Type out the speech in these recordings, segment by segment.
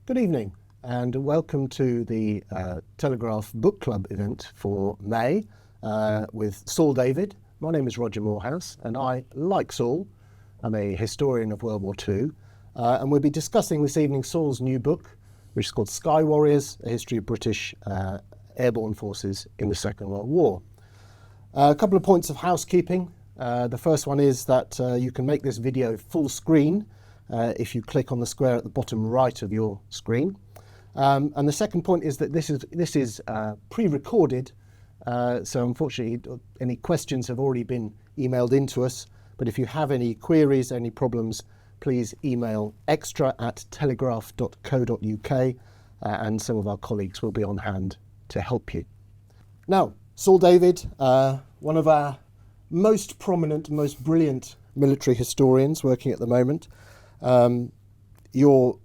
Good evening and welcome to the Telegraph Book Club event for May with Saul David. My name is Roger Moorhouse and I, like Saul, am a historian of World War II and we'll be discussing this evening Saul's new book, which is called Sky Warriors, A History of British Airborne Forces in the Second World War. A couple of points of housekeeping. The first one is that you can make this video full screen if you click on the square at the bottom right of your screen. And the second point is that this is pre-recorded, so unfortunately any questions have already been emailed into us, but if you have any queries, any problems, please email extra@telegraph.co.uk and some of our colleagues will be on hand to help you. Now, Saul David, one of our most prominent, most brilliant military historians working at the moment. You're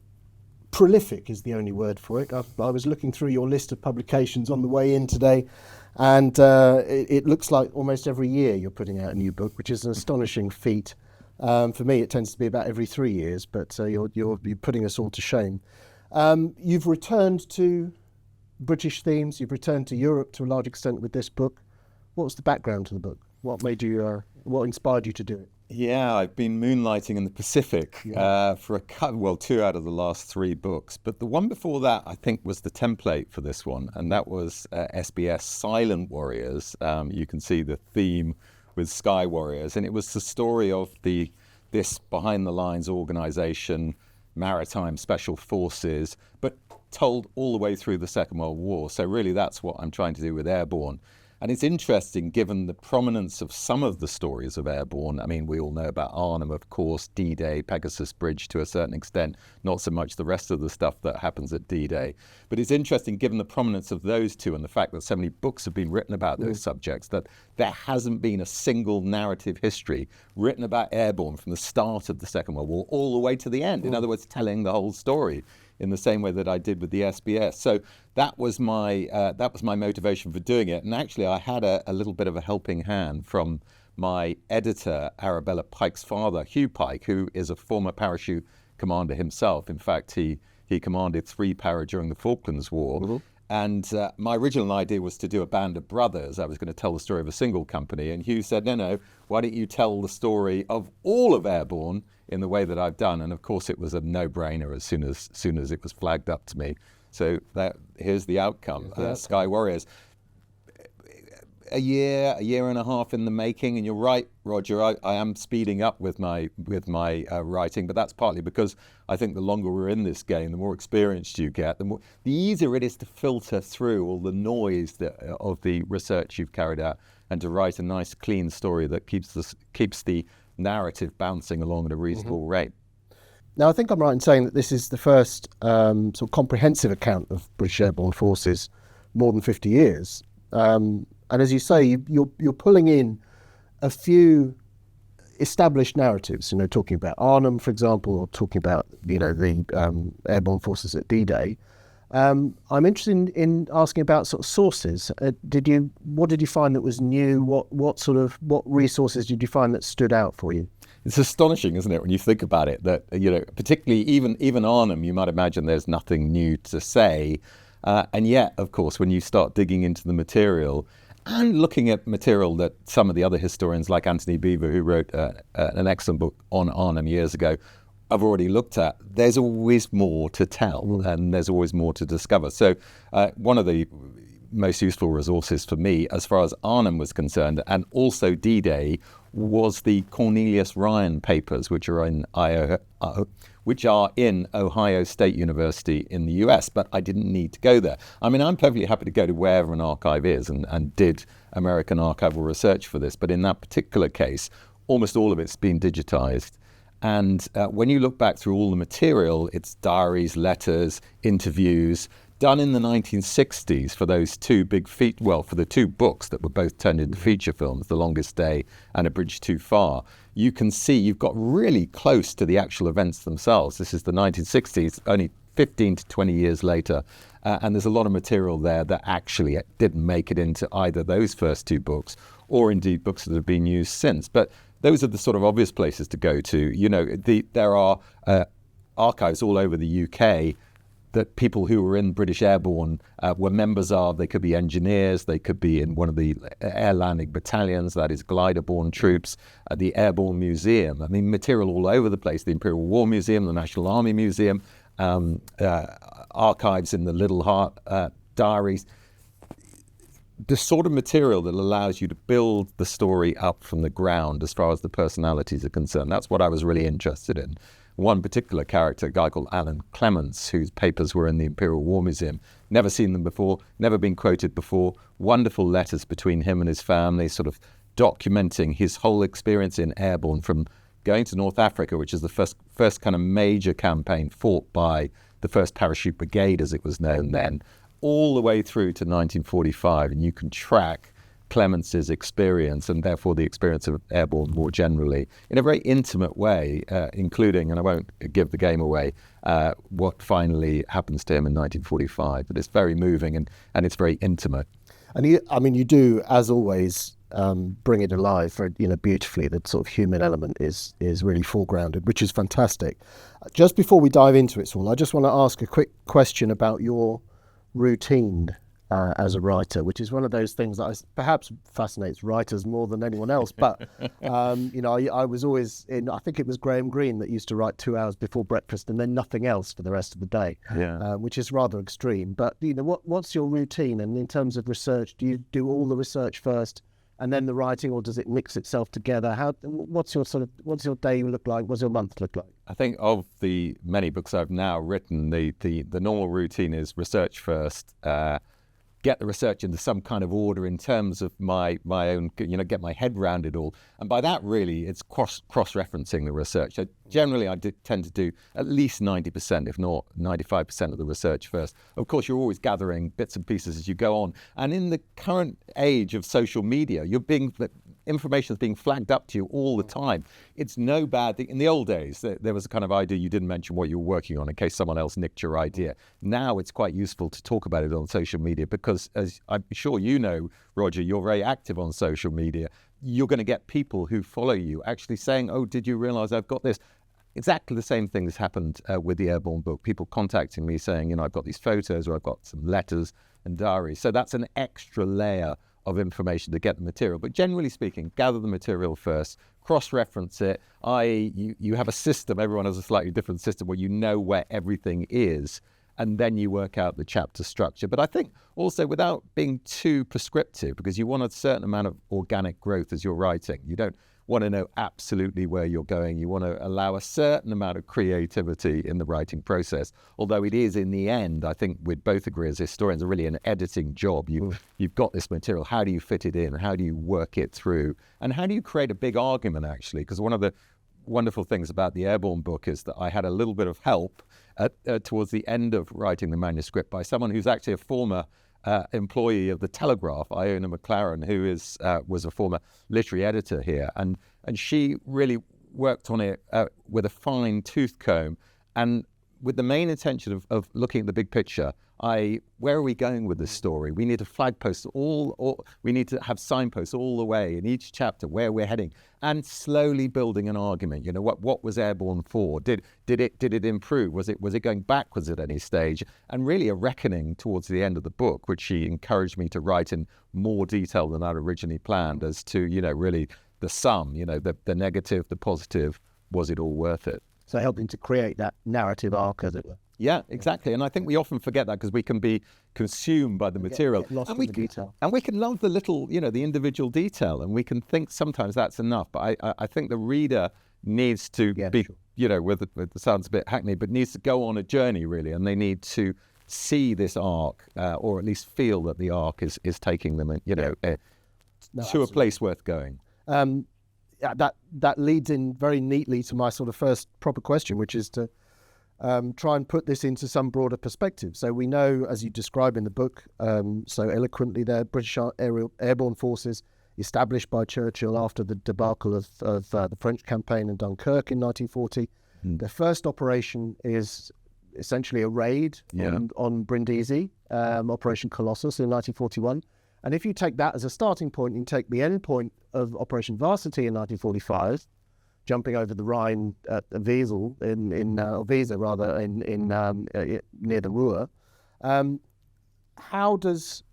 prolific is the only word for it. I was looking through your list of publications on the way in today, and it looks like almost every year you're putting out a new book, which is an astonishing feat. For me, it tends to be about every 3 years, but you're putting us all to shame. You've returned to British themes. You've returned to Europe to a large extent with this book. What was the background to the book? What made you? What inspired you to do it? Yeah, I've been moonlighting in the Pacific for 2 out of the last 3 books. But the one before that, I think, was the template for this one. And that was SBS Silent Warriors. You can see the theme with Sky Warriors. And it was the story of this behind-the-lines organization, maritime special forces, but told all the way through the Second World War. So really, that's what I'm trying to do with Airborne. And it's interesting, given the prominence of some of the stories of Airborne. I mean, we all know about Arnhem, of course, D-Day, Pegasus Bridge to a certain extent, not so much the rest of the stuff that happens at D-Day. But it's interesting, given the prominence of those two and the fact that so many books have been written about those subjects, that there hasn't been a single narrative history written about Airborne from the start of the Second World War all the way to the end. In other words, telling the whole story in the same way that I did with the SBS. So that was my motivation for doing it. And actually, I had a little bit of a helping hand from my editor, Arabella Pike's father, Hugh Pike, who is a former parachute commander himself. In fact, he commanded 3 para during the Falklands War. Mm-hmm. And my original idea was to do a band of brothers. I was going to tell the story of a single company. And Hugh said, no, why don't you tell the story of all of Airborne in the way that I've done? And of course, it was a no-brainer as soon as it was flagged up to me. So here's the outcome, Sky Warriors. A year and a half in the making, and you're right, Roger. I am speeding up with my writing, but that's partly because I think the longer we're in this game, the more experienced you get, the easier it is to filter through all the noise of the research you've carried out, and to write a nice, clean story that keeps the narrative bouncing along at a reasonable rate. Now, I think I'm right in saying that this is the first sort of comprehensive account of British Airborne Forces, more than 50 years. And as you say, you're pulling in a few established narratives, talking about Arnhem, for example, or talking about, the airborne forces at D-Day. I'm interested in asking about sort of sources. What did you find that was new? What resources did you find that stood out for you? It's astonishing, isn't it, when you think about it, that, particularly even Arnhem, you might imagine there's nothing new to say. And yet, of course, when you start digging into the material, and looking at material that some of the other historians like Anthony Beevor, who wrote an excellent book on Arnhem years ago, have already looked at, there's always more to tell and there's always more to discover. So one of the most useful resources for me as far as Arnhem was concerned, and also D-Day, was the Cornelius Ryan papers, which are in Ohio State University in the US, but I didn't need to go there. I mean, I'm perfectly happy to go to wherever an archive is and did American archival research for this, but in that particular case, almost all of it's been digitized. And when you look back through all the material, it's diaries, letters, interviews, done in the 1960s for those two big for the 2 books that were both turned into feature films, The Longest Day and A Bridge Too Far. You can see you've got really close to the actual events themselves. This is the 1960s, only 15 to 20 years later. And there's a lot of material there that actually didn't make it into either those first 2 books or indeed books that have been used since. But those are the sort of obvious places to go to. There are archives all over the UK that people who were in British Airborne were members of. They could be engineers, they could be in one of the air landing battalions, that is glider-borne troops, the Airborne Museum. I mean, material all over the place, the Imperial War Museum, the National Army Museum, archives in the Little Heart diaries. The sort of material that allows you to build the story up from the ground as far as the personalities are concerned. That's what I was really interested in. One particular character, a guy called Alan Clements, whose papers were in the Imperial War Museum. Never seen them before, never been quoted before. Wonderful letters between him and his family, sort of documenting his whole experience in Airborne, from going to North Africa, which is the first kind of major campaign fought by the 1st Parachute Brigade, as it was known then, all the way through to 1945. And you can track Clements's experience, and therefore the experience of Airborne more generally, in a very intimate way, including, and I won't give the game away, what finally happens to him in 1945. But it's very moving, and it's very intimate. And you do, as always, bring it alive for, beautifully. The sort of human element is really foregrounded, which is fantastic. Just before we dive into it, Saul, I just want to ask a quick question about your routine as a writer, which is one of those things that perhaps fascinates writers more than anyone else. But I was always I think it was Graham Greene that used to write 2 hours before breakfast and then nothing else for the rest of the day. Which is rather extreme. But what's your routine? And in terms of research, do you do all the research first and then the writing, or does it mix itself together? What's your day look like? What's your month look like? I think of the many books I've now written, the normal routine is research first, get the research into some kind of order in terms of my own, get my head around it all. And by that, really, it's cross-referencing the research. So generally, I tend to do at least 90%, if not 95% of the research first. Of course, you're always gathering bits and pieces as you go on. And in the current age of social media, information is being flagged up to you all the time. It's no bad thing. In the old days, there was a kind of idea you didn't mention what you were working on in case someone else nicked your idea. Now it's quite useful to talk about it on social media because, as I'm sure you know, Roger, you're very active on social media. You're going to get people who follow you actually saying, oh, did you realize I've got this? Exactly the same thing has happened with the Airborne book. People contacting me saying, I've got these photos or I've got some letters and diaries. So that's an extra layer of information to get the material. But generally speaking, gather the material first, cross-reference it, i.e. you have a system, everyone has a slightly different system where you know where everything is, and then you work out the chapter structure. But I think also without being too prescriptive, because you want a certain amount of organic growth as you're writing. You don't want to know absolutely where you're going. You want to allow a certain amount of creativity in the writing process. Although it is, in the end, I think we'd both agree as historians, really an editing job. You've got this material. How do you fit it in? How do you work it through? And how do you create a big argument, actually? Because one of the wonderful things about the Airborne book is that I had a little bit of help towards the end of writing the manuscript by someone who's actually a former employee of the Telegraph, Iona McLaren, who was a former literary editor here, and she really worked on it with a fine tooth comb, and with the main intention of looking at the big picture. Where are we going with this story? We need a flag post we need to have signposts all the way in each chapter where we're heading, and slowly building an argument. What was Airborne for? Did it improve? Was it going backwards at any stage? And really a reckoning towards the end of the book, which she encouraged me to write in more detail than I'd originally planned, as to really the sum, the negative, the positive. Was it all worth it? So helping to create that narrative arc, as it were. Yeah, exactly. And I think we often forget that because we can be consumed by the material. Get lost in the detail. And we can love the little, the individual detail, and we can think sometimes that's enough. But I think the reader needs to be, sure. It sounds a bit hackneyed, but needs to go on a journey, really, and they need to see this arc, or at least feel that the arc is taking them, to a place worth going. That leads in very neatly to my sort of first proper question, which is to try and put this into some broader perspective. So we know, as you describe in the book so eloquently there, British Airborne Forces established by Churchill after the debacle of the French campaign in Dunkirk in 1940. The first operation is essentially a raid on Brindisi, Operation Colossus in 1941. And if you take that as a starting point, you take the end point of Operation Varsity in 1945, jumping over the Rhine at Wesel or Weser rather near the Ruhr. How does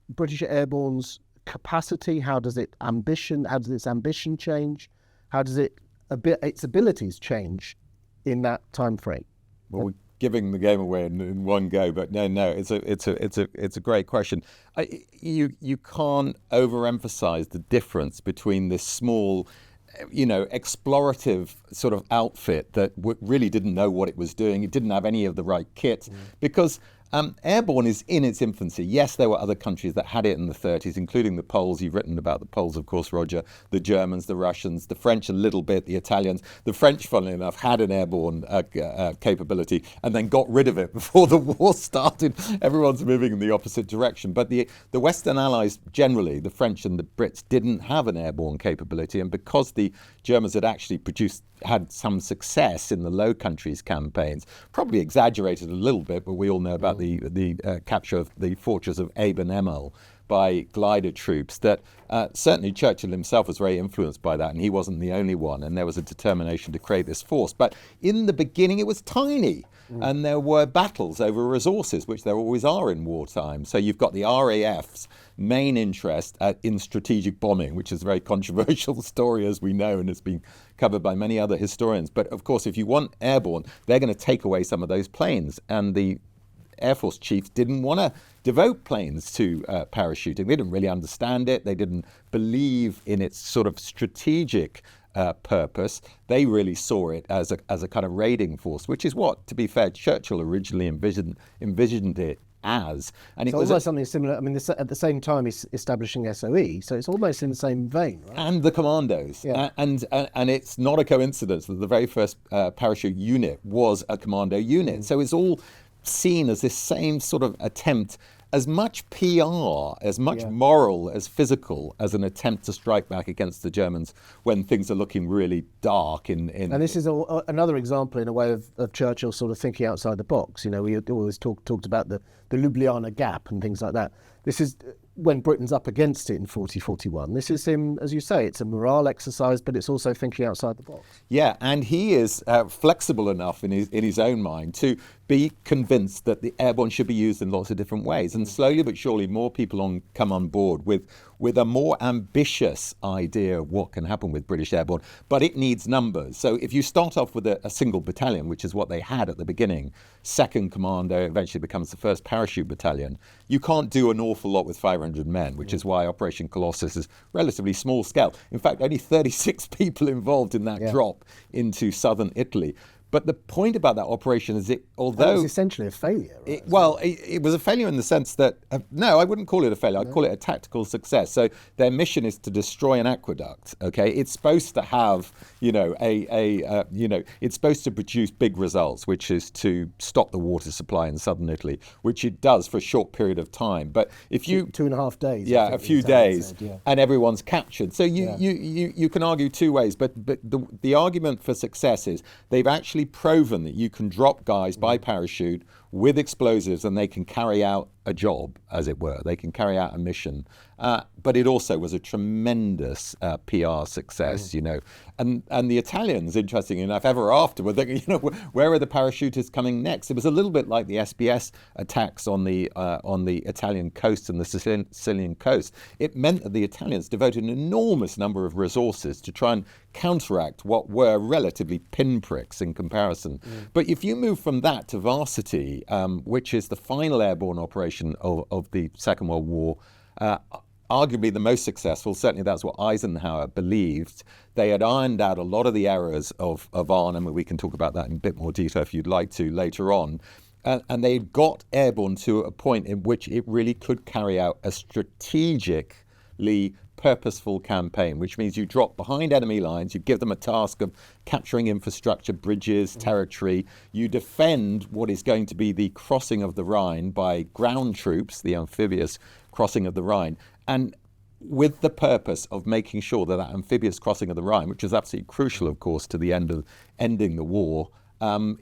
British Airborne's capacity, how does its ambition change? How does its abilities change in that time frame? Well, we're giving the game away in one go, but no, it's a great question. You can't overemphasize the difference between this small, explorative sort of outfit that really didn't know what it was doing. It didn't have any of the right kit, because Airborne is in its infancy. Yes, there were other countries that had it in the 30s, including the Poles. You've written about the Poles, of course, Roger, the Germans, the Russians, the French a little bit, the Italians. The French, funnily enough, had an airborne capability and then got rid of it before the war started. Everyone's moving in the opposite direction. But the Western Allies generally, the French and the Brits, didn't have an airborne capability. And because the Germans had actually had some success in the Low Countries campaigns, probably exaggerated a little bit, but we all know about the capture of the fortress of Aben-Emel by glider troops, that certainly Churchill himself was very influenced by that, and he wasn't the only one, and there was a determination to create this force. But in the beginning it was tiny, and there were battles over resources, which there always are in wartime. So you've got the RAF's main interest in strategic bombing, which is a very controversial story, as we know, and has been covered by many other historians. But of course, if you want airborne, they're going to take away some of those planes, and the Air Force chiefs didn't want to devote planes to parachuting. They didn't really understand it. They didn't believe in its sort of strategic purpose. They really saw it as a kind of raiding force, which is what, to be fair, Churchill originally envisioned it as. And it was almost something similar. I mean, at the same time, he's establishing SOE, so it's almost in the same vein, right? And the commandos. Yeah. And it's not a coincidence that the very first parachute unit was a commando unit. So it's all seen as this same sort of attempt, as much PR, as much moral, as physical, as an attempt to strike back against the Germans when things are looking really dark. And this is another example, in a way, of Churchill sort of thinking outside the box. We always talked about the Ljubljana Gap and things like that. This is when Britain's up against it in 40-41. This is him, as you say, it's a morale exercise, but it's also thinking outside the box. Yeah, and he is flexible enough in his own mind to be convinced that the airborne should be used in lots of different ways. And slowly but surely, more people come on board with a more ambitious idea of what can happen with British Airborne, but it needs numbers. So if you start off with a single battalion, which is what they had at the beginning, 2nd Commando eventually becomes the 1st Parachute Battalion, you can't do an awful lot with 500 men, which is why Operation Colossus is relatively small scale. In fact, only 36 people involved in that drop into southern Italy. But the point about that operation is although... It was essentially a failure, right? It was a failure in the sense that... no, I wouldn't call it a failure. I'd call it a tactical success. So their mission is to destroy an aqueduct, okay? It's supposed to have, it's supposed to produce big results, which is to stop the water supply in southern Italy, which it does for a short period of time. But if you... 2.5 days. Yeah, a few days, and everyone's captured. So you can argue two ways, but the argument for success is they've actually proven that you can drop guys by parachute with explosives and they can carry out a job, as it were. They can carry out a mission. But it also was a tremendous PR success, And the Italians, interestingly enough, ever after were thinking, where are the parachutists coming next? It was a little bit like the SBS attacks on the Italian coast and the Sicilian coast. It meant that the Italians devoted an enormous number of resources to try and counteract what were relatively pinpricks in comparison. But if you move from that to Varsity, which is the final airborne operation of the Second World War, arguably the most successful, certainly that's what Eisenhower believed. They had ironed out a lot of the errors of Arnhem, and we can talk about that in a bit more detail if you'd like to later on. And they got airborne to a point in which it really could carry out a strategically purposeful campaign, which means you drop behind enemy lines, you give them a task of capturing infrastructure, bridges, territory, you defend what is going to be the crossing of the Rhine by ground troops, the amphibious crossing of the Rhine, and with the purpose of making sure that amphibious crossing of the Rhine, which is absolutely crucial, of course, to the ending the war,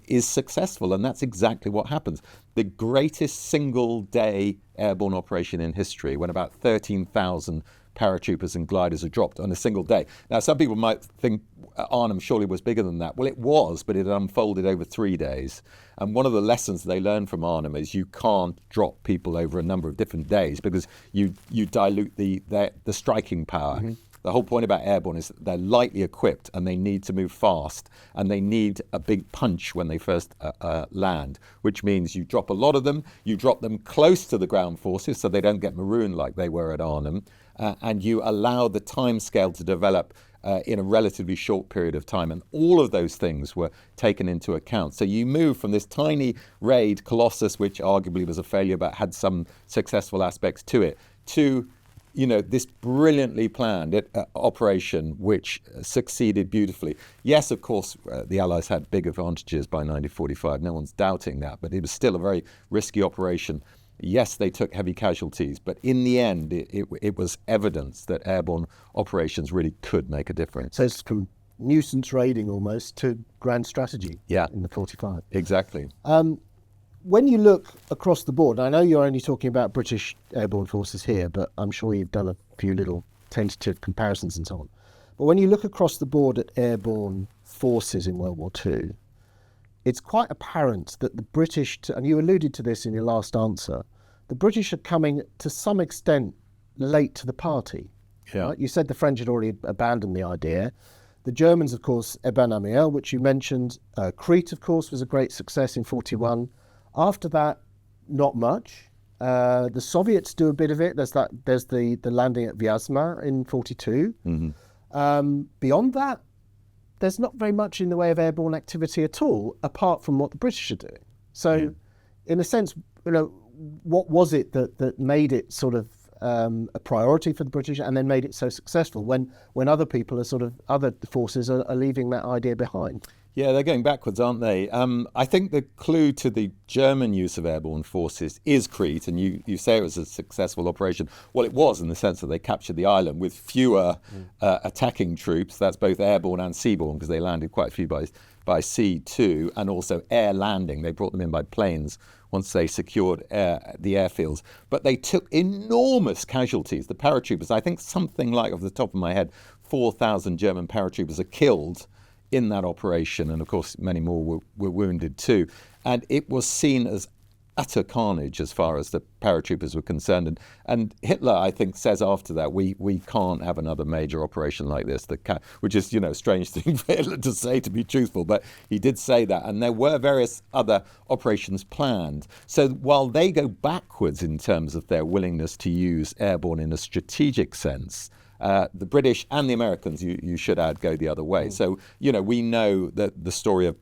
is successful. And that's exactly what happens. The greatest single-day airborne operation in history, when about 13,000 paratroopers and gliders are dropped on a single day. Now, some people might think Arnhem surely was bigger than that. Well, it was, but it unfolded over 3 days. And one of the lessons they learned from Arnhem is you can't drop people over a number of different days because you dilute the striking power. Mm-hmm. The whole point about Airborne is that they're lightly equipped and they need to move fast and they need a big punch when they first land, which means you drop a lot of them, you drop them close to the ground forces so they don't get marooned like they were at Arnhem, and you allow the time scale to develop in a relatively short period of time. And all of those things were taken into account. So you move from this tiny raid Colossus, which arguably was a failure but had some successful aspects to it, to this brilliantly planned operation which succeeded beautifully. Yes, of course, the Allies had big advantages by 1945. No one's doubting that, but it was still a very risky operation. Yes, they took heavy casualties, but in the end, it was evidence that airborne operations really could make a difference. So it's from nuisance raiding almost to grand strategy in the 45. Exactly. When you look across the board, I know you're only talking about British airborne forces here, but I'm sure you've done a few little tentative comparisons and so on. But when you look across the board at airborne forces in World War II, it's quite apparent that the British, and you alluded to this in your last answer, the British are coming to some extent late to the party. Yeah. Right? You said the French had already abandoned the idea. The Germans, of course, Airborne, which you mentioned. Crete, of course, was a great success in 41. After that, not much. The Soviets do a bit of it. There's the landing at Vyazma in 42. Mm-hmm. Beyond that, there's not very much in the way of airborne activity at all, apart from what the British are doing. So, in a sense, what was it that made it sort of a priority for the British and then made it so successful when other people other forces are leaving that idea behind? Yeah, they're going backwards, aren't they? I think the clue to the German use of airborne forces is Crete, and you say it was a successful operation. Well, it was in the sense that they captured the island with fewer attacking troops. That's both airborne and seaborne, because they landed quite a few by sea too, and also air landing. They brought them in by planes once they secured the airfields. But they took enormous casualties. The paratroopers, I think something like, off the top of my head, 4,000 German paratroopers are killed in that operation, and of course many more were wounded too. And it was seen as utter carnage as far as the paratroopers were concerned. And Hitler, I think, says after that, we can't have another major operation like this, which is, a strange thing for Hitler to say, to be truthful, but he did say that. And there were various other operations planned. So while they go backwards in terms of their willingness to use airborne in a strategic sense, the British and the Americans, you should add, go the other way. So, we know that the story of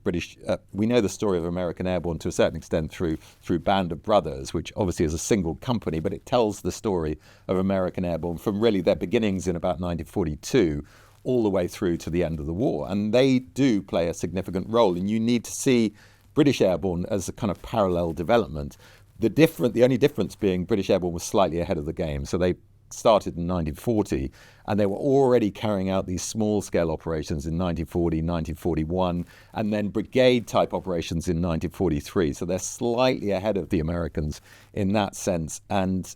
American Airborne to a certain extent through Band of Brothers, which obviously is a single company, but it tells the story of American Airborne from really their beginnings in about 1942 all the way through to the end of the war. And they do play a significant role. And you need to see British Airborne as a kind of parallel development. The only difference being British Airborne was slightly ahead of the game. So they started in 1940, and they were already carrying out these small-scale operations in 1940, 1941, and then brigade-type operations in 1943. So they're slightly ahead of the Americans in that sense. And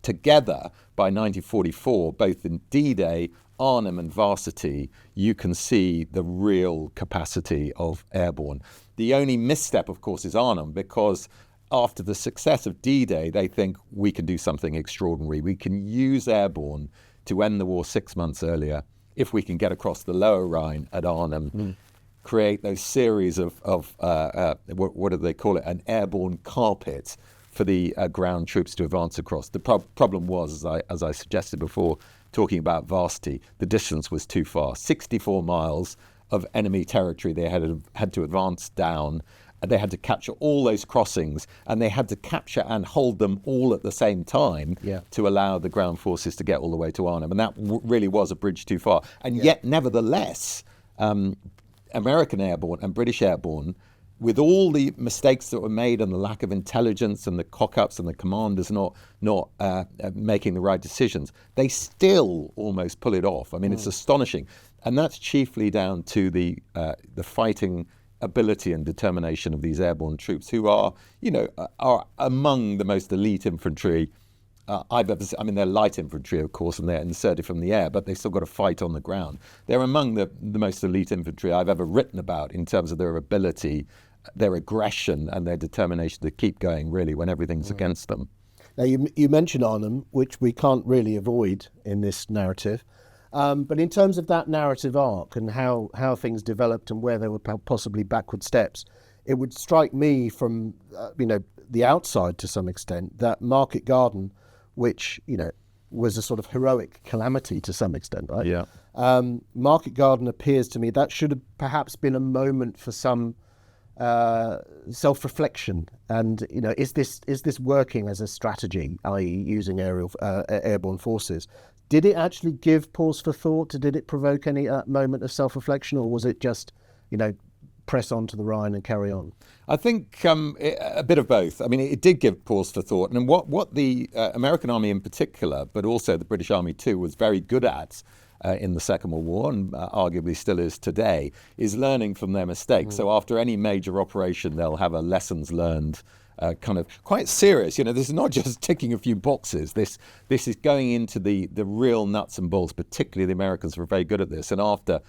together, by 1944, both in D-Day, Arnhem and Varsity, you can see the real capacity of airborne. The only misstep, of course, is Arnhem, because after the success of D-Day, they think we can do something extraordinary. We can use airborne to end the war 6 months earlier if we can get across the lower Rhine at Arnhem, create those series of what do they call it, an airborne carpet for the ground troops to advance across. The problem was, as I suggested before, talking about Varsity, the distance was too far. 64 miles of enemy territory they had to advance down. They had to capture all those crossings, and they had to capture and hold them all at the same time to allow the ground forces to get all the way to Arnhem. And that really was a bridge too far. And yet, nevertheless, American Airborne and British Airborne, with all the mistakes that were made and the lack of intelligence and the cock-ups and the commanders not making the right decisions, they still almost pull it off. I mean, it's astonishing. And that's chiefly down to the fighting ability and determination of these airborne troops, who are among the most elite infantry I've ever seen. I mean, they're light infantry, of course, and they're inserted from the air, but they've still got to fight on the ground. They're among the most elite infantry I've ever written about in terms of their ability, their aggression, and their determination to keep going, really, when everything's against them. Now, you mentioned Arnhem, which we can't really avoid in this narrative. But in terms of that narrative arc and how things developed and where there were possibly backward steps, it would strike me from the outside to some extent that Market Garden, which was a sort of heroic calamity to some extent, right? Yeah. Market Garden appears to me that should have perhaps been a moment for some self-reflection, and is this working as a strategy, i.e., using airborne forces? Did it actually give pause for thought? Did it provoke any moment of self-reflection, or was it just press on to the Rhine and carry on? I think a bit of both. I mean, it did give pause for thought. And what the American Army in particular, but also the British Army too, was very good at in the Second World War, and arguably still is today, is learning from their mistakes. So after any major operation, they'll have a lessons learned kind of quite serious. This is not just ticking a few boxes. This is going into the real nuts and bolts. Particularly the Americans were very good at this. And after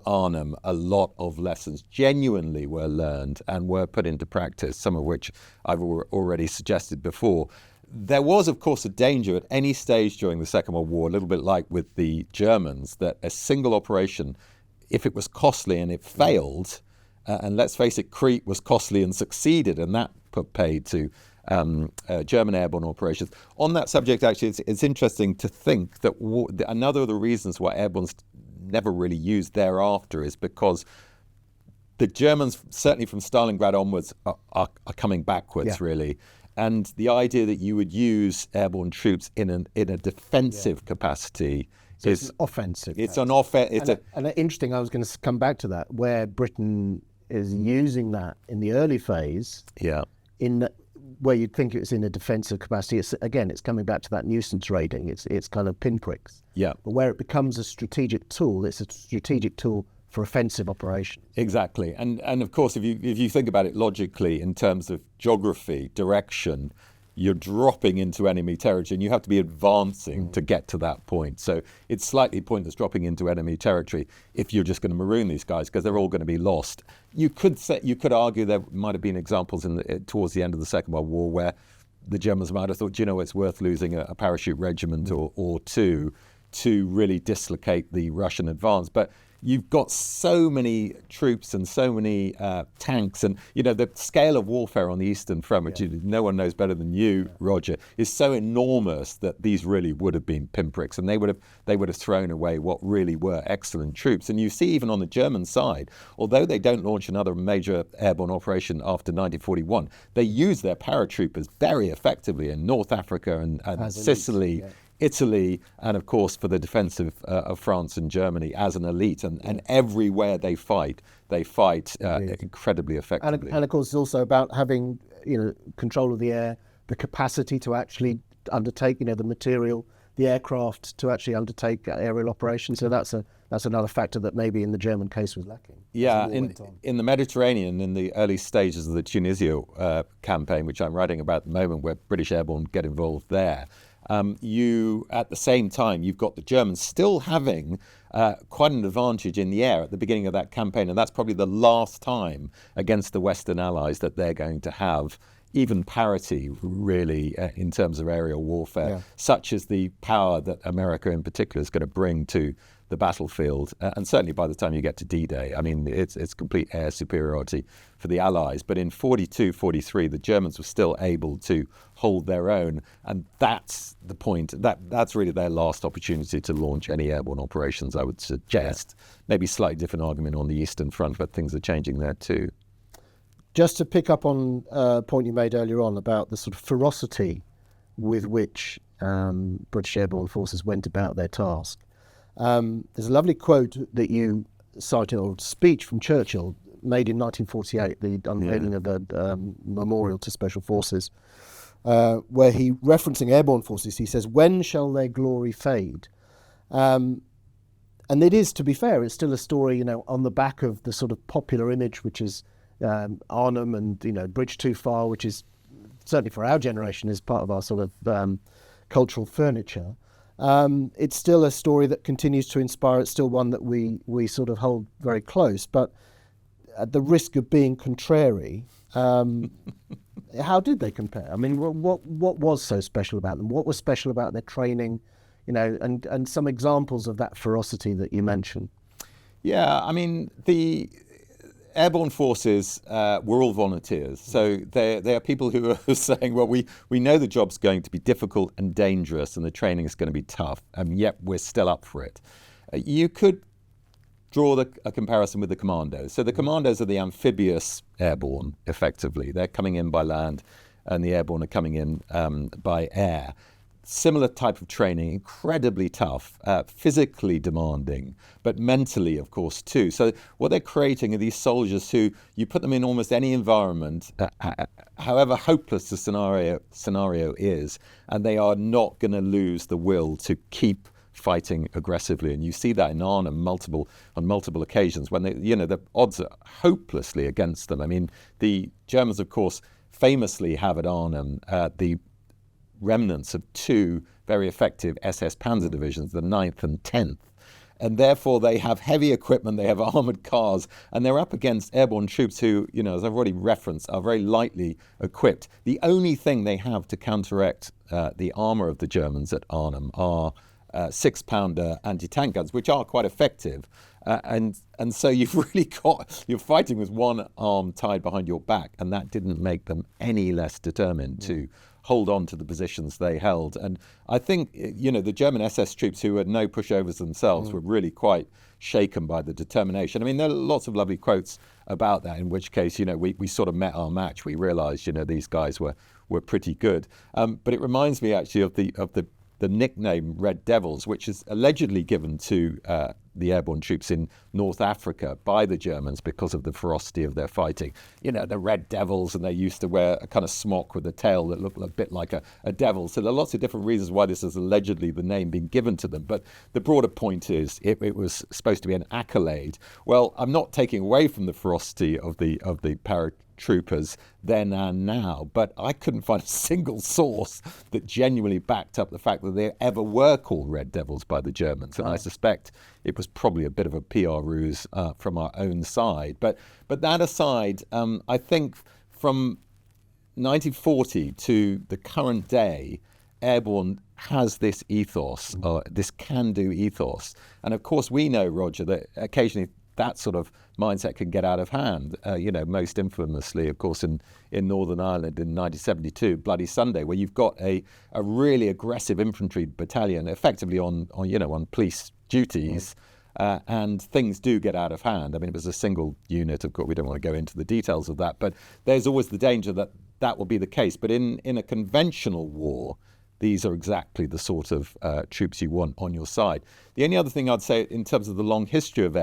Arnhem, a lot of lessons genuinely were learned and were put into practice, some of which I've already suggested before. There was, of course, a danger at any stage during the Second World War, a little bit like with the Germans, that a single operation, if it was costly and it failed, and let's face it, Crete was costly and succeeded, and that put paid to German airborne operations. On that subject, actually, it's interesting to think that another of the reasons why airborne's never really used thereafter is because the Germans, certainly from Stalingrad onwards, are coming backwards, really. And the idea that you would use airborne troops in a defensive capacity is offensive. It's an offense. And interesting, I was going to come back to that, where Britain is using that in the early phase. Yeah. Where you'd think it's in a defensive capacity. It's coming back to that nuisance raiding. It's kind of pinpricks. Yeah. But where it becomes a strategic tool, it's a strategic tool for offensive operations. Exactly. And of course, if you think about it logically in terms of geography, direction, you're dropping into enemy territory and you have to be advancing to get to that point. So it's slightly pointless dropping into enemy territory if you're just going to maroon these guys, because they're all going to be lost. You could argue there might have been examples towards the end of the Second World War where the Germans might have thought, it's worth losing a parachute regiment or two to really dislocate the Russian advance. But you've got so many troops and so many tanks, and the scale of warfare on the Eastern Front, which no one knows better than you, Roger, is so enormous that these really would have been pinpricks, and they would have thrown away what really were excellent troops. And you see, even on the German side, although they don't launch another major airborne operation after 1941, they use their paratroopers very effectively in North Africa and Sicily. Italy, and of course for the defense of France and Germany as an elite, and everywhere they fight incredibly effectively. And of course, it's also about having control of the air, the capacity to actually undertake the material, the aircraft to actually undertake aerial operations. So that's another factor that maybe in the German case was lacking. Yeah, in the Mediterranean, in the early stages of the Tunisia campaign, which I'm writing about at the moment, where British airborne get involved there. At the same time, you've got the Germans still having quite an advantage in the air at the beginning of that campaign, and that's probably the last time against the Western Allies that they're going to have even parity, really, in terms of aerial warfare, such as the power that America in particular is going to bring to the battlefield. And certainly by the time you get to D-Day, I mean, it's complete air superiority for the Allies. But in 42, 43, the Germans were still able to hold their own. And that's the point. That's really their last opportunity to launch any airborne operations, I would suggest. Maybe slightly different argument on the Eastern Front, but things are changing there too. Just to pick up on a point you made earlier on about the sort of ferocity with which British airborne forces went about their task. There's a lovely quote that you cited, or speech from Churchill made in 1948, the unveiling of the memorial to Special Forces, where he, referencing airborne forces, he says, "When shall their glory fade?" And it is, to be fair, it's still a story, on the back of the sort of popular image, which is Arnhem and, Bridge Too Far, which is certainly for our generation is part of our sort of cultural furniture. It's still a story that continues to inspire. It's still one that we sort of hold very close. But at the risk of being contrary, how did they compare? I mean, what was so special about them? What was special about their training? And some examples of that ferocity that you mentioned. Yeah, I mean, the Airborne forces were all volunteers. So they are people who are saying, well, we know the job's going to be difficult and dangerous and the training is going to be tough, and yet we're still up for it. You could draw a comparison with the commandos. So the commandos are the amphibious airborne, effectively. They're coming in by land, and the airborne are coming in by air. Similar type of training, incredibly tough, physically demanding, but mentally, of course, too. So what they're creating are these soldiers who you put them in almost any environment, however hopeless the scenario is, and they are not going to lose the will to keep fighting aggressively. And you see that in Arnhem on multiple occasions when the odds are hopelessly against them. I mean, the Germans, of course, famously have at Arnhem the remnants of two very effective SS Panzer divisions, the 9th and 10th. And therefore they have heavy equipment, they have armoured cars, and they're up against airborne troops who, as I've already referenced, are very lightly equipped. The only thing they have to counteract the armour of the Germans at Arnhem are 6-pounder anti-tank guns, which are quite effective. And so you're fighting with one arm tied behind your back, and that didn't make them any less determined to hold on to the positions they held. And I think, the German SS troops, who had no pushovers themselves, were really quite shaken by the determination. I mean, there are lots of lovely quotes about that, in which case, we sort of met our match. We realized, these guys were pretty good. But it reminds me actually of the nickname Red Devils, which is allegedly given to the airborne troops in North Africa by the Germans because of the ferocity of their fighting. The Red Devils, and they used to wear a kind of smock with a tail that looked a bit like a devil. So there are lots of different reasons why this is allegedly the name being given to them. But the broader point is it was supposed to be an accolade. Well, I'm not taking away from the ferocity of the paratroopers then and now, but I couldn't find a single source that genuinely backed up the fact that they ever were called Red Devils by the Germans. And I suspect it was probably a bit of a PR ruse from our own side. But that aside, I think from 1940 to the current day, Airborne has this ethos, this can-do ethos. And of course, we know, Roger, that occasionally that sort of mindset can get out of hand. Most infamously, of course, in Northern Ireland in 1972, Bloody Sunday, where you've got a really aggressive infantry battalion effectively on police duties, and things do get out of hand. I mean, it was a single unit. Of course, we don't want to go into the details of that, but there's always the danger that will be the case. But in a conventional war, these are exactly the sort of troops you want on your side. The only other thing I'd say in terms of the long history of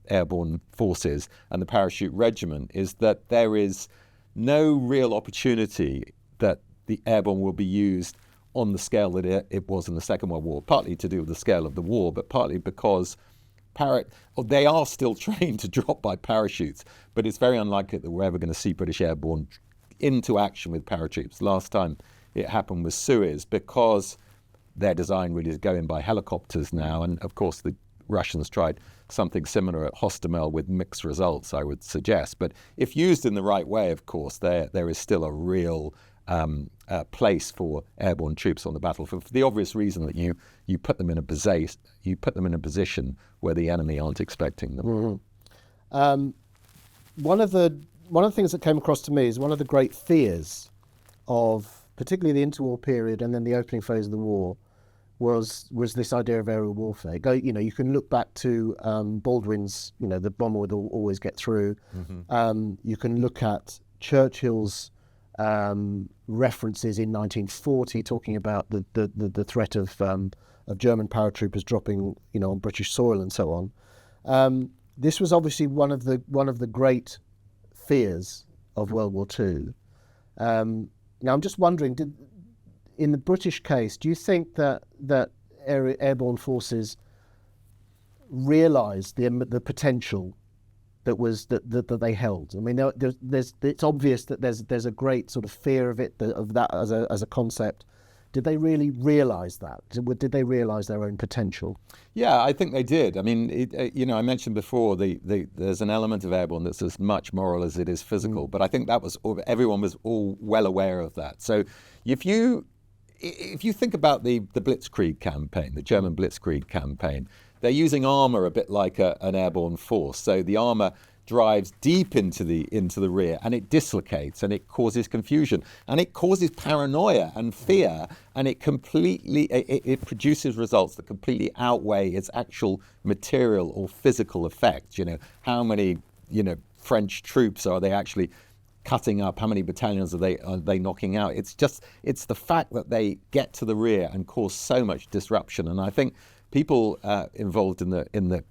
airborne forces and the parachute regiment is that there is no real opportunity that the airborne will be used on the scale that it was in the Second World War, partly to do with the scale of the war, but partly because they are still trained to drop by parachutes, but it's very unlikely that we're ever going to see British airborne into action with parachutes. Last time it happened was Suez, because their design really is going by helicopters now, and of course the Russians tried something similar at Hostomel with mixed results, I would suggest. But if used in the right way, of course, there is still a real place for airborne troops on the battlefield, for the obvious reason that you put them in a position where the enemy aren't expecting them. Mm-hmm. One of the things that came across to me is one of the great fears of particularly the interwar period and then the opening phase of the war was this idea of aerial warfare. You can look back to Baldwin's, the bomber would always get through. Mm-hmm. You can look at Churchill's references in 1940 talking about the threat of German paratroopers dropping, on British soil and so on. This was obviously one of the great fears of World War II. Now I'm just wondering, in the British case, do you think that airborne forces realised the potential that they held? I mean, it's obvious that there's a great sort of fear of it, of that as a concept, Did they really realise that? Did they realise their own potential? Yeah, I think they did. I mean, I mentioned before there's an element of Airborne that's as much moral as it is physical, but I think everyone was all well aware of that. So if you think about the Blitzkrieg campaign, the German Blitzkrieg campaign, they're using armour a bit like an airborne force. So the armour drives deep into the rear, and it dislocates, and it causes confusion, and it causes paranoia and fear, and it produces results that completely outweigh its actual material or physical effect. How many French troops are they actually cutting up? How many battalions are they knocking out? It's the fact that they get to the rear and cause so much disruption. And I think people involved in the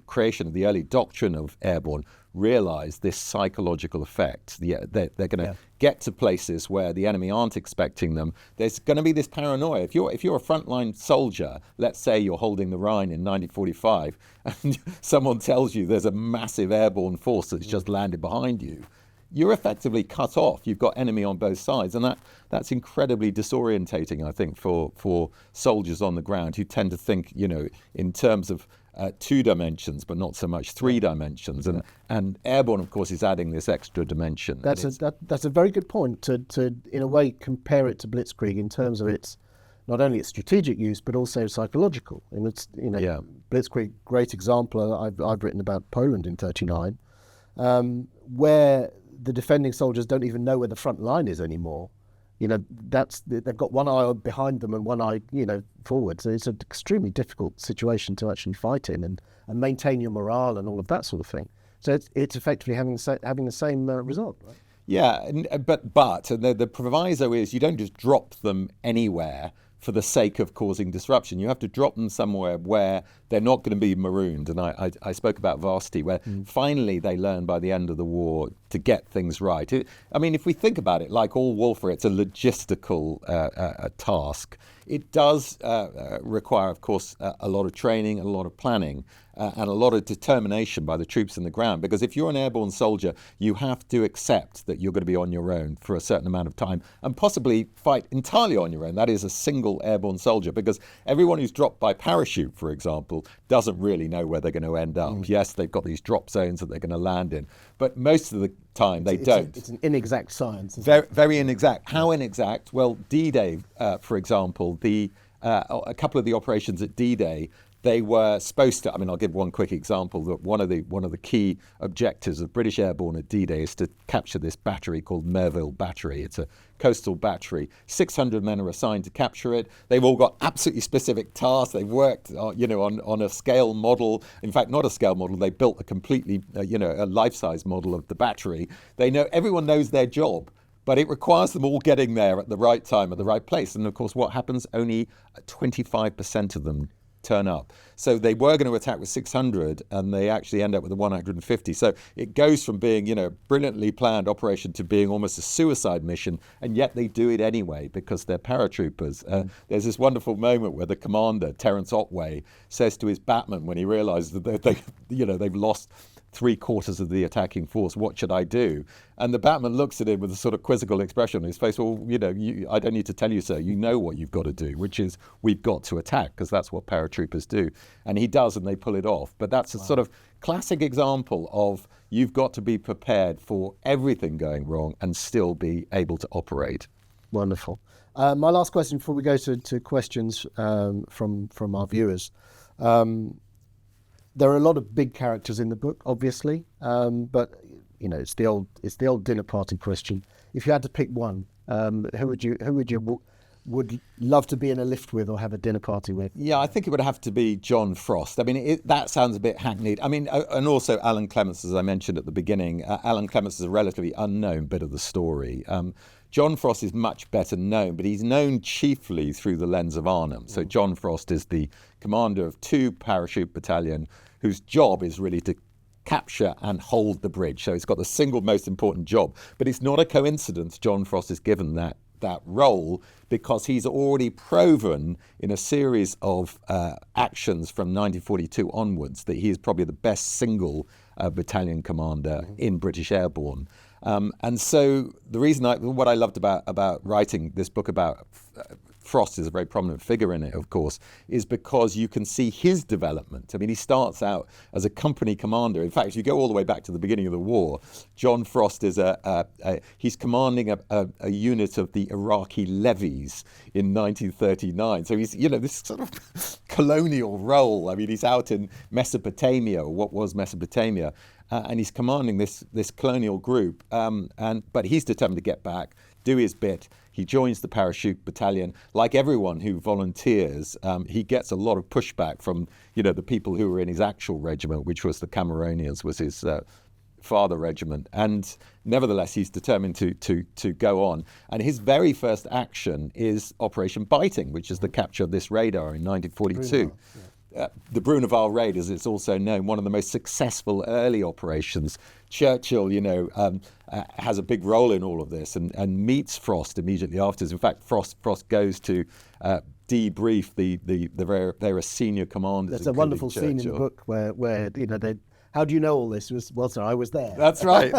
creation of the early doctrine of Airborne realize this psychological effect. They're going to get to places where the enemy aren't expecting them. There's going to be this paranoia. If you're a frontline soldier, let's say you're holding the Rhine in 1945, and someone tells you there's a massive airborne force that's just landed behind you, you're effectively cut off. You've got enemy on both sides, and that's incredibly disorientating, I think, for soldiers on the ground who tend to think, in terms of 2 dimensions, but not so much 3 dimensions. And Airborne, of course, is adding this extra dimension. That's a very good point to in a way compare it to Blitzkrieg in terms of its not only its strategic use but also psychological. And it's Blitzkrieg, great example. I've written about Poland in '39, where the defending soldiers don't even know where the front line is anymore. They've got one eye behind them and one eye, forward. So it's an extremely difficult situation to actually fight in and maintain your morale and all of that sort of thing. So it's effectively having the same result, right? Yeah, but the proviso is you don't just drop them anywhere for the sake of causing disruption. You have to drop them somewhere where they're not going to be marooned. And I spoke about Varsity, where finally they learned by the end of the war to get things right. If we think about it, like all warfare, it's a logistical task. It does require, of course, a lot of training, a lot of planning, and a lot of determination by the troops on the ground. Because if you're an airborne soldier, you have to accept that you're going to be on your own for a certain amount of time and possibly fight entirely on your own. That is a single airborne soldier, because everyone who's dropped by parachute, for example, doesn't really know where they're going to end up. Yes, they've got these drop zones that they're going to land in, but most of the time they don't. It's an inexact science. Very, very inexact. How inexact? Well, D-Day, for example, a couple of the operations at D-Day, they were supposed to. I'll give one quick example. That one of the key objectives of British Airborne at D-Day is to capture this battery called Merville Battery. It's a coastal battery. 600 men are assigned to capture it. They've all got absolutely specific tasks. They've worked, on a scale model. In fact, not a scale model. They built a completely, a life-size model of the battery. Everyone knows their job. But it requires them all getting there at the right time, at the right place. And of course, what happens? Only 25% of them turn up. So they were going to attack with 600, and they actually end up with 150. So it goes from being, a brilliantly planned operation to being almost a suicide mission, and yet they do it anyway because they're paratroopers. There's this wonderful moment where the commander, Terence Otway, says to his batman when he realizes that they've lost 3/4 of the attacking force, what should I do? And the batman looks at him with a sort of quizzical expression on his face. Well, I don't need to tell you, sir. You know what you've got to do, which is we've got to attack, because that's what paratroopers do. And he does, and they pull it off. But that's a sort of classic example of you've got to be prepared for everything going wrong and still be able to operate. Wonderful. My last question before we go to questions from our viewers. There are a lot of big characters in the book, obviously, but it's the old dinner party question. If you had to pick one, who would you love to be in a lift with or have a dinner party with? Yeah, I think it would have to be John Frost. That sounds a bit hackneyed. And also Alan Clements, as I mentioned at the beginning. Alan Clements is a relatively unknown bit of the story. John Frost is much better known, but he's known chiefly through the lens of Arnhem. So John Frost is the commander of 2 parachute battalion, whose job is really to capture and hold the bridge. So he's got the single most important job. But it's not a coincidence John Frost is given that role, because he's already proven in a series of actions from 1942 onwards that he is probably the best single battalion commander in British Airborne. And so the reason what I loved about writing this book about Frost is a very prominent figure in it, of course, is because you can see his development. I mean, he starts out as a company commander. In fact, if you go all the way back to the beginning of the war, John Frost is he's commanding a unit of the Iraqi levies in 1939. So he's, this sort of colonial role. I mean, he's out in Mesopotamia, or what was Mesopotamia, and he's commanding this colonial group. But he's determined to get back, do his bit. He joins the parachute battalion. Like everyone who volunteers, he gets a lot of pushback from, the people who were in his actual regiment, which was the Cameronians, was his father regiment. And nevertheless, he's determined to go on. And his very first action is Operation Biting, which is the capture of this radar in 1942. The Bruneval raid, as it's also known, one of the most successful early operations. Churchill, has a big role in all of this and meets Frost immediately afterwards. In fact, Frost goes to debrief the various senior commanders. There's a wonderful scene in the book where they. How do you know all this? Well, sir, I was there. That's right.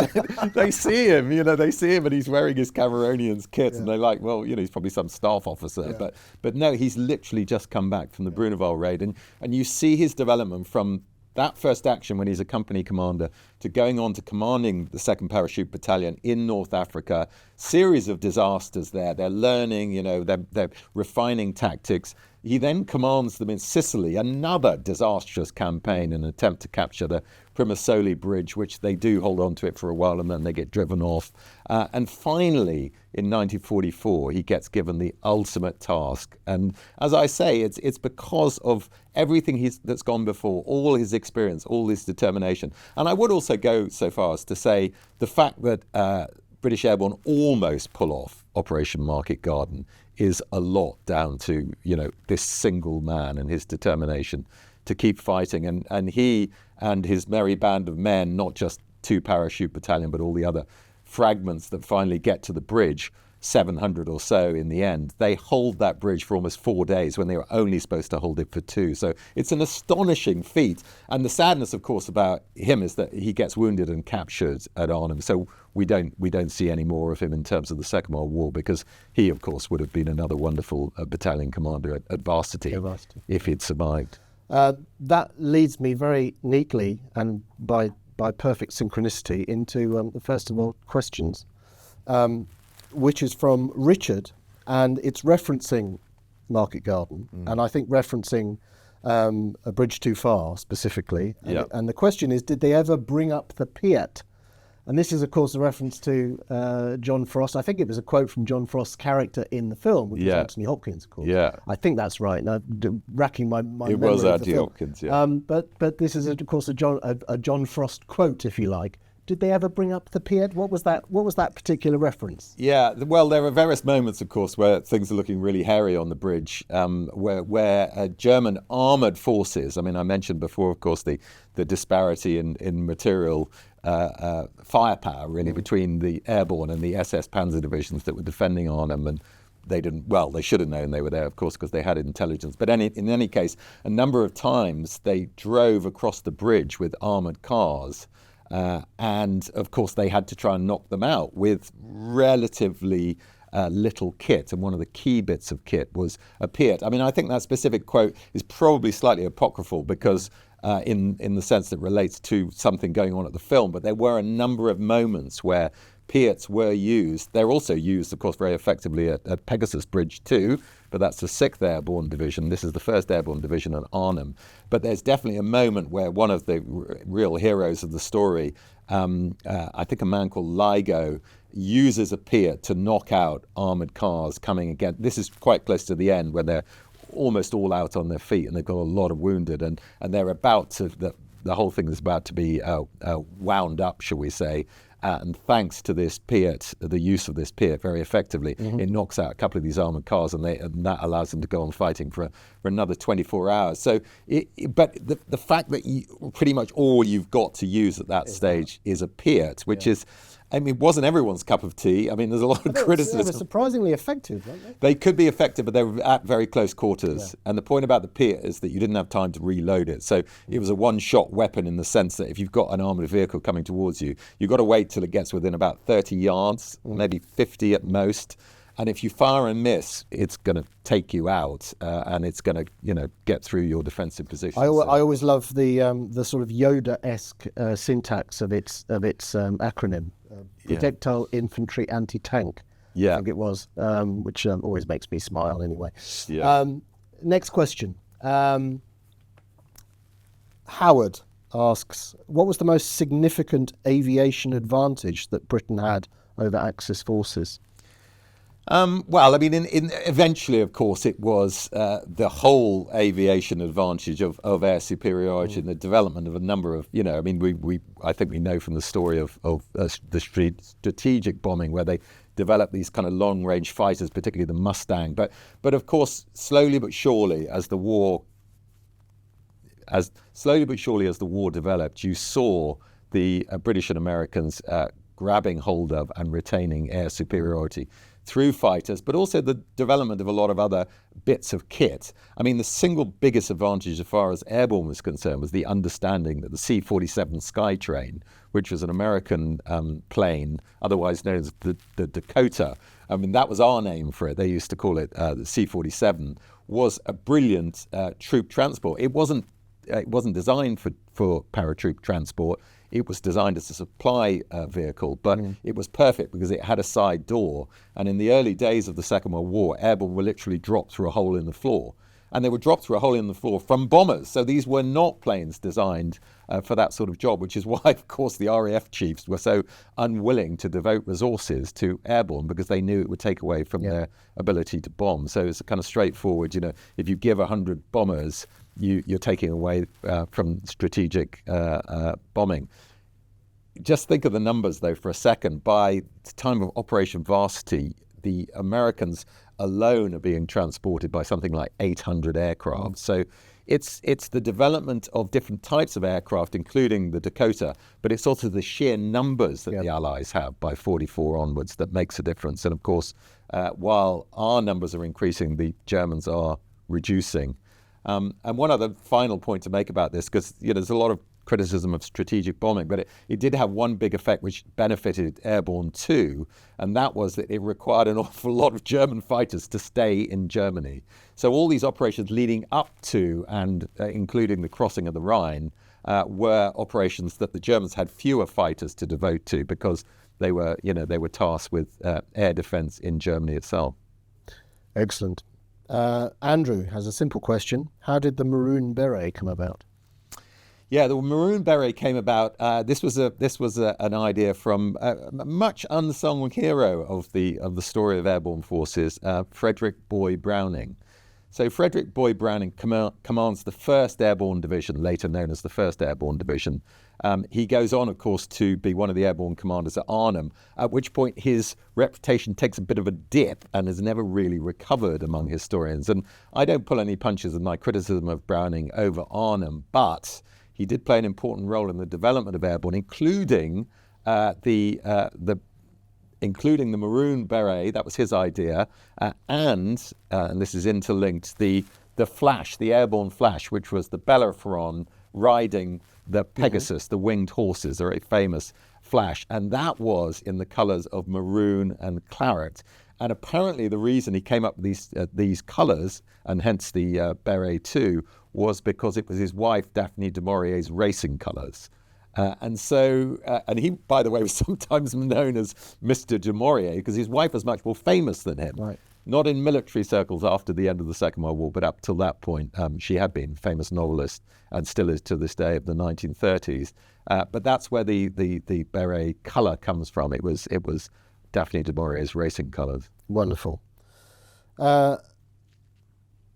They see him, and he's wearing his Cameronian's kit, and they're like, well, he's probably some staff officer. Yeah. But no, he's literally just come back from the Bruneval raid. And you see his development from that first action when he's a company commander to going on to commanding the 2nd Parachute Battalion in North Africa. Series of disasters there. They're learning, they're refining tactics. He then commands them in Sicily, another disastrous campaign, an attempt to capture the Primosoli Bridge, which they do hold on to it for a while and then they get driven off. And finally, in 1944, he gets given the ultimate task. And as I say, it's because of everything that's gone before, all his experience, all his determination. And I would also go so far as to say the fact that British Airborne almost pull off Operation Market Garden is a lot down to, this single man and his determination to keep fighting. And he and his merry band of men, not just 2 Parachute Battalion, but all the other fragments that finally get to the bridge, 700 or so in the end, they hold that bridge for almost 4 days when they were only supposed to hold it for 2. So it's an astonishing feat. And the sadness, of course, about him is that he gets wounded and captured at Arnhem. So we don't see any more of him in terms of the Second World War, because he, of course, would have been another wonderful battalion commander at Varsity if he'd survived. That leads me very neatly and by perfect synchronicity into the first of all questions, which is from Richard, and it's referencing Market Garden, and I think referencing A Bridge Too Far specifically. And the question is, did they ever bring up the Piet? And this is, of course, a reference to John Frost. I think it was a quote from John Frost's character in the film, which was Anthony Hopkins, of course. Yeah. I think that's right. Now, racking my memory. It was Anthony Hopkins, yeah. But this is, of course, a John Frost quote, if you like. Did they ever bring up the Piet? What was that particular reference? Yeah, well, there are various moments, of course, where things are looking really hairy on the bridge, where German armoured forces, I mean, I mentioned before, of course, the disparity in material firepower, really, between the Airborne and the SS Panzer divisions that were defending Arnhem, and they should have known they were there, of course, because they had intelligence. But in any case, a number of times they drove across the bridge with armoured cars, and of course they had to try and knock them out with relatively little kit, and one of the key bits of kit was a Piet. I mean, I think that specific quote is probably slightly apocryphal because in the sense that it relates to something going on at the film, but there were a number of moments where Piets were used. They're also used, of course, very effectively at Pegasus Bridge too, but that's the 6th Airborne Division. This is the 1st Airborne Division at Arnhem. But there's definitely a moment where one of the real heroes of the story, I think a man called Ligo, uses a Piet to knock out armoured cars coming again. This is quite close to the end when they're almost all out on their feet and they've got a lot of wounded, and they're about to, the whole thing is about to be wound up, shall we say. And thanks to this Piet, the use of this Piet very effectively, it knocks out a couple of these armoured cars, and that allows them to go on fighting for another 24 hours. So, but the fact that pretty much all you've got to use at that stage is a Piet, which is, I mean, wasn't everyone's cup of tea. I mean, there's a lot of criticism. They were surprisingly effective, weren't they? They could be effective, but they were at very close quarters. Yeah. And the point about the Piet is that you didn't have time to reload it. So it was a one-shot weapon in the sense that if you've got an armoured vehicle coming towards you, you've got to wait till it gets within about 30 yards, maybe 50 at most. And if you fire and miss, it's going to take you out, and it's going to, get through your defensive position. I always love the sort of Yoda-esque syntax of its acronym, projectile infantry anti-tank. Yeah, I think it was, which always makes me smile anyway. Yeah. Next question. Howard asks, what was the most significant aviation advantage that Britain had over Axis forces? Well, I mean, eventually, of course, it was the whole aviation advantage of air superiority and the development of a number of, I think we know from the story of the strategic bombing where they developed these kind of long-range fighters, particularly the Mustang. But of course, slowly but surely, as the war developed, you saw the British and Americans grabbing hold of and retaining air superiority through fighters, but also the development of a lot of other bits of kit. I mean, the single biggest advantage as far as Airborne was concerned was the understanding that the C-47 Skytrain, which was an American plane, otherwise known as the Dakota, I mean, that was our name for it. They used to call it the C-47, was a brilliant troop transport. It wasn't designed for paratroop transport. It was designed as a supply vehicle, but it was perfect because it had a side door. And in the early days of the Second World War, Airborne were literally dropped through a hole in the floor. And they were dropped through a hole in the floor from bombers. So these were not planes designed for that sort of job, which is why, of course, the RAF chiefs were so unwilling to devote resources to Airborne because they knew it would take away from their ability to bomb. So it's kind of straightforward, if you give 100 bombers, you're taking away from strategic bombing. Just think of the numbers, though, for a second. By the time of Operation Varsity, the Americans alone are being transported by something like 800 aircraft. So it's the development of different types of aircraft, including the Dakota, but it's also the sheer numbers that the Allies have by 44 onwards that makes a difference. And of course, while our numbers are increasing, the Germans are reducing. And one other final point to make about this, because there's a lot of criticism of strategic bombing, but it did have one big effect which benefited Airborne too, and that was that it required an awful lot of German fighters to stay in Germany. So all these operations leading up to and including the crossing of the Rhine were operations that the Germans had fewer fighters to devote to because they were tasked with air defense in Germany itself. Excellent. Andrew has a simple question. How did the Maroon Beret come about? Yeah, the Maroon Beret came about. This was an idea from a much unsung hero of the story of airborne forces, Frederick Boy Browning. So Frederick Boy Browning commands the 1st Airborne Division, later known as the 1st Airborne Division. He goes on, of course, to be one of the airborne commanders at Arnhem, at which point his reputation takes a bit of a dip and has never really recovered among historians. And I don't pull any punches in my criticism of Browning over Arnhem, but he did play an important role in the development of Airborne, including the Maroon Beret. That was his idea, and this is interlinked, the Flash, the Airborne Flash, which was the Bellerophon riding the Pegasus, the winged horses, a very famous Flash, and that was in the colours of maroon and claret. And apparently the reason he came up with these colours, and hence the beret too, was because it was his wife Daphne du Maurier's racing colours. And he, by the way, was sometimes known as Mr. du Maurier because his wife was much more famous than him. Right. Not in military circles after the end of the Second World War, but up till that point, she had been a famous novelist and still is to this day of the 1930s. But that's where the beret colour comes from. It was Daphne du Maurier's racing colours. Wonderful.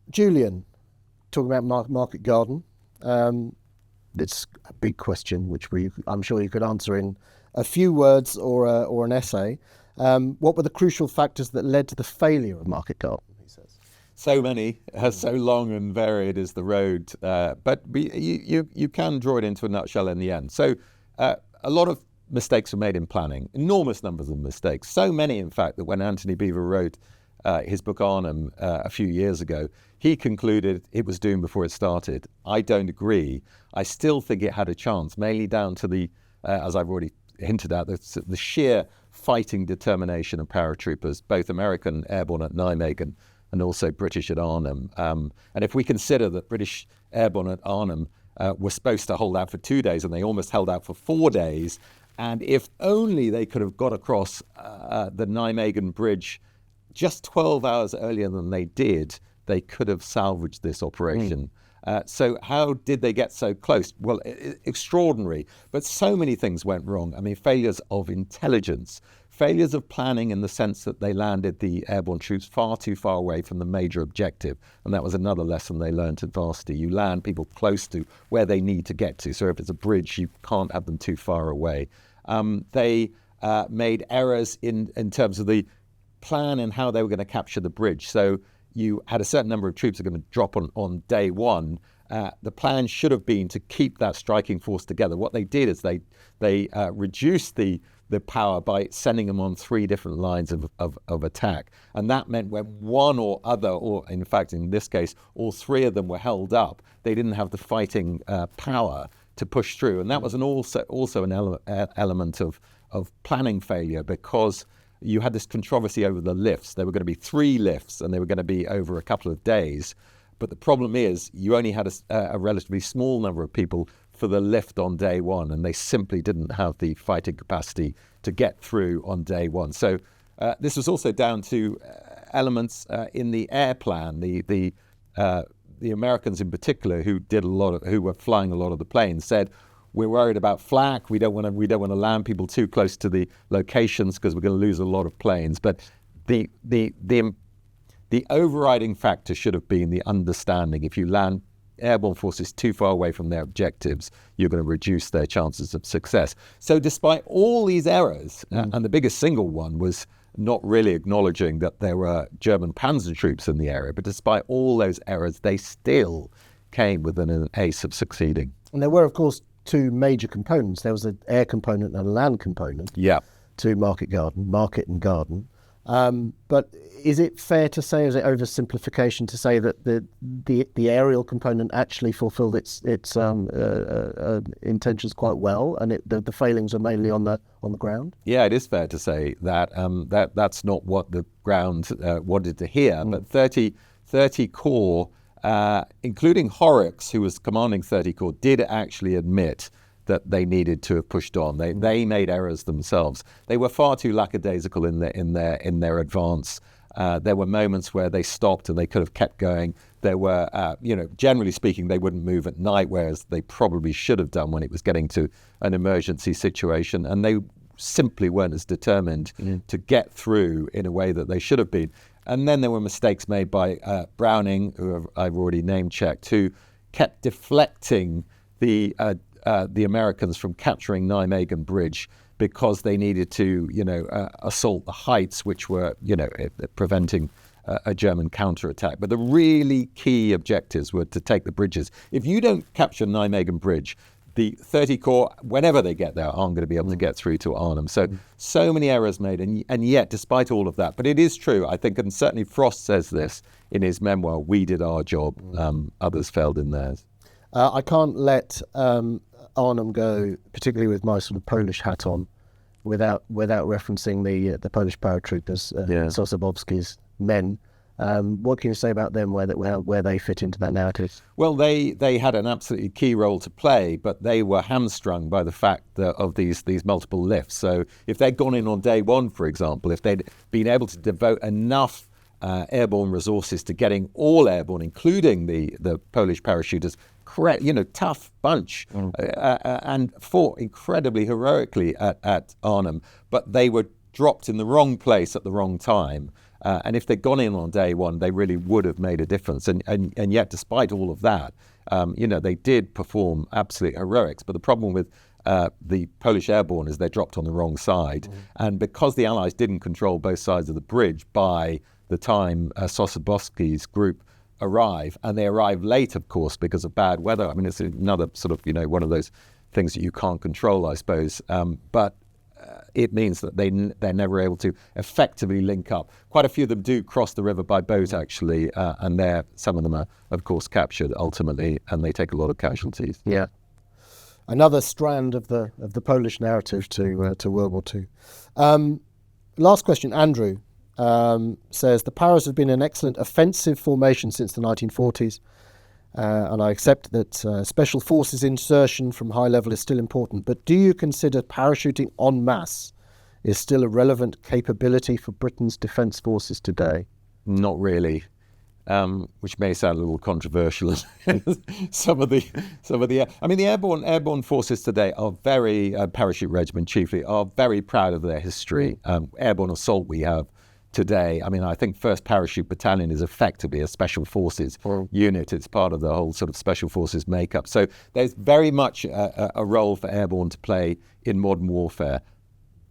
Julian, talking about Market Garden. It's a big question, which I'm sure you could answer in a few words or an essay. What were the crucial factors that led to the failure of Market Garden, he says? So many, so long and varied is the road, but you can draw it into a nutshell in the end. So a lot of mistakes were made in planning, enormous numbers of mistakes, so many in fact that when Anthony Beevor wrote his book Arnhem a few years ago, he concluded it was doomed before it started. I don't agree. I still think it had a chance, mainly down to the, as I've already hinted at, the sheer fighting determination of paratroopers, both American airborne at Nijmegen and also British at Arnhem. And if we consider that British airborne at Arnhem were supposed to hold out for 2 days, and they almost held out for 4 days, and if only they could have got across the Nijmegen Bridge just 12 hours earlier than they did, they could have salvaged this operation. So how did they get so close? Well, extraordinary. But so many things went wrong. I mean, failures of intelligence, failures of planning in the sense that they landed the airborne troops far too far away from the major objective. And that was another lesson they learned at Varsity. You land people close to where they need to get to. So if it's a bridge, you can't have them too far away. They made errors in terms of the plan and how they were going to capture the bridge. So you had a certain number of troops are going to drop on day one. The plan should have been to keep that striking force together. What they did is they reduced the power by sending them on 3 different lines of attack. And that meant when one or other, or in fact in this case, all 3 of them were held up, they didn't have the fighting power to push through. And that was also an element of planning failure, because you had this controversy over the lifts. There were going to be 3 lifts, and they were going to be over a couple of days. But the problem is you only had a relatively small number of people for the lift on day one, and they simply didn't have the fighting capacity to get through on day one. So this was also down to elements in the air plan. The Americans in particular, who were flying a lot of the planes, said, we're worried about flak. We don't want to land people too close to the locations because we're going to lose a lot of planes. But the overriding factor should have been the understanding. If you land airborne forces too far away from their objectives, you're going to reduce their chances of success. So despite all these errors, and the biggest single one was not really acknowledging that there were German panzer troops in the area, but despite all those errors, they still came within an ace of succeeding. And there were, of course, 2 major components. There was an air component and a land component to Market and Garden. But is it fair to say, is it oversimplification to say that the aerial component actually fulfilled its intentions quite well, and the failings are mainly on the ground? Yeah, it is fair to say that that's not what the ground wanted to hear. But 30 Corps, including Horrocks, who was commanding 30 Corps, did actually admit that they needed to have pushed on. They made errors themselves. They were far too lackadaisical in their advance. There were moments where they stopped and they could have kept going. There were, generally speaking, they wouldn't move at night, whereas they probably should have done when it was getting to an emergency situation. And they simply weren't as determined to get through in a way that they should have been. And then there were mistakes made by Browning, who I've already name-checked, who kept deflecting the Americans from capturing Nijmegen Bridge because they needed to, assault the heights, which were, preventing a German counterattack. But the really key objectives were to take the bridges. If you don't capture Nijmegen Bridge, the 30 Corps, whenever they get there, aren't going to be able to get through to Arnhem. So many errors made, and yet, despite all of that, but it is true, I think, and certainly Frost says this in his memoir, we did our job, others failed in theirs. I can't let Arnhem go, particularly with my sort of Polish hat on, without referencing the Polish paratroopers, Sosabowski's men. What can you say about them, where they fit into that narrative? Well, they had an absolutely key role to play, but they were hamstrung by the fact of these multiple lifts. So if they'd gone in on day one, for example, if they'd been able to devote enough airborne resources to getting all airborne, including the Polish parachuters, correct, tough bunch, and fought incredibly heroically at Arnhem, but they were dropped in the wrong place at the wrong time. And if they'd gone in on day one, they really would have made a difference. And yet, despite all of that, they did perform absolute heroics. But the problem with the Polish airborne is they dropped on the wrong side. And because the Allies didn't control both sides of the bridge by the time Sosabowski's group arrive, and they arrive late, of course, because of bad weather. I mean, it's another sort of, one of those things that you can't control, I suppose. But it means that they're never able to effectively link up. Quite a few of them do cross the river by boat, actually, and some of them are, of course, captured ultimately, and they take a lot of casualties. Yeah. another strand of the Polish narrative to World War II. Last question, Andrew says, the Paras have been an excellent offensive formation since the 1940s, and I accept that special forces insertion from high level is still important, but do you consider parachuting en masse is still a relevant capability for Britain's defence forces today? Not really. Which may sound a little controversial. some of the, I mean, the airborne forces today are very, parachute regiment chiefly, are very proud of their history. Airborne assault we have today, I mean, I think 1st Parachute Battalion is effectively a special forces unit. It's part of the whole sort of special forces makeup. So there's very much a role for airborne to play in modern warfare,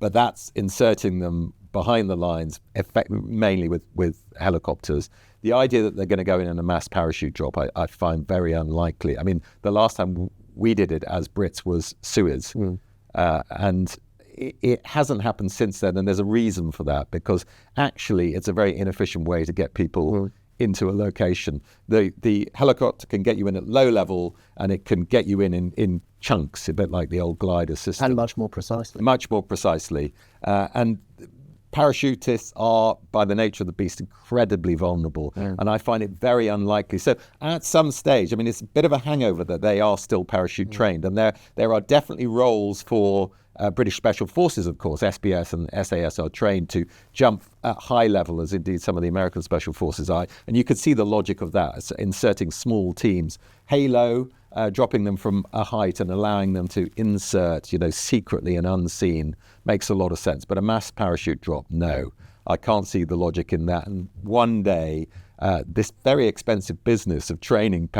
but that's inserting them behind the lines, mainly with helicopters. The idea that they're going to go in a mass parachute drop, I find very unlikely. I mean, the last time we did it as Brits was Suez, and it hasn't happened since then, and there's a reason for that, because actually it's a very inefficient way to get people into a location. The helicopter can get you in at low level, and it can get you in chunks, a bit like the old glider system. And much more precisely. Much more precisely. And parachutists are, by the nature of the beast, incredibly vulnerable, and I find it very unlikely. So at some stage, I mean, it's a bit of a hangover that they are still parachute trained, and there are definitely roles for British Special Forces, of course. SBS and SAS are trained to jump at high level, as indeed some of the American Special Forces are, and you could see the logic of that, inserting small teams. Halo, dropping them from a height and allowing them to insert, secretly and unseen, makes a lot of sense. But a mass parachute drop, no. I can't see the logic in that. And one day, this very expensive business of training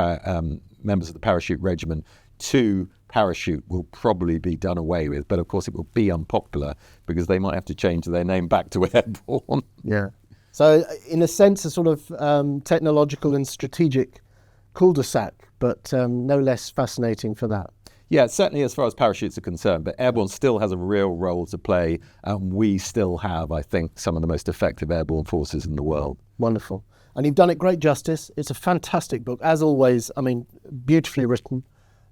members of the parachute regiment to parachute will probably be done away with. But of course, it will be unpopular because they might have to change their name back to Airborne. Yeah. So in a sense, a sort of technological and strategic cul-de-sac, but no less fascinating for that. Yeah, certainly as far as parachutes are concerned, but Airborne still has a real role to play, and we still have, I think, some of the most effective airborne forces in the world. Wonderful. And you've done it great justice. It's a fantastic book, as always. I mean, beautifully written.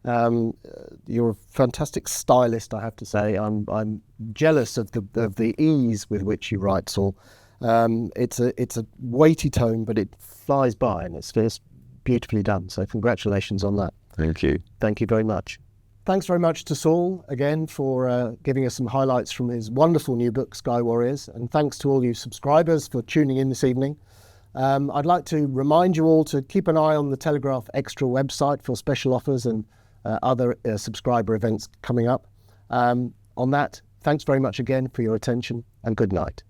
You're a fantastic stylist, I have to say. I'm jealous of the ease with which you write, Saul. It's a weighty tome, but it flies by, and it's beautifully done. So congratulations on that. Thank you. Thank you very much. Thanks very much to Saul again for giving us some highlights from his wonderful new book, Sky Warriors. And thanks to all you subscribers for tuning in this evening. I'd like to remind you all to keep an eye on the Telegraph Extra website for special offers and other subscriber events coming up. On that, thanks very much again for your attention, and good night.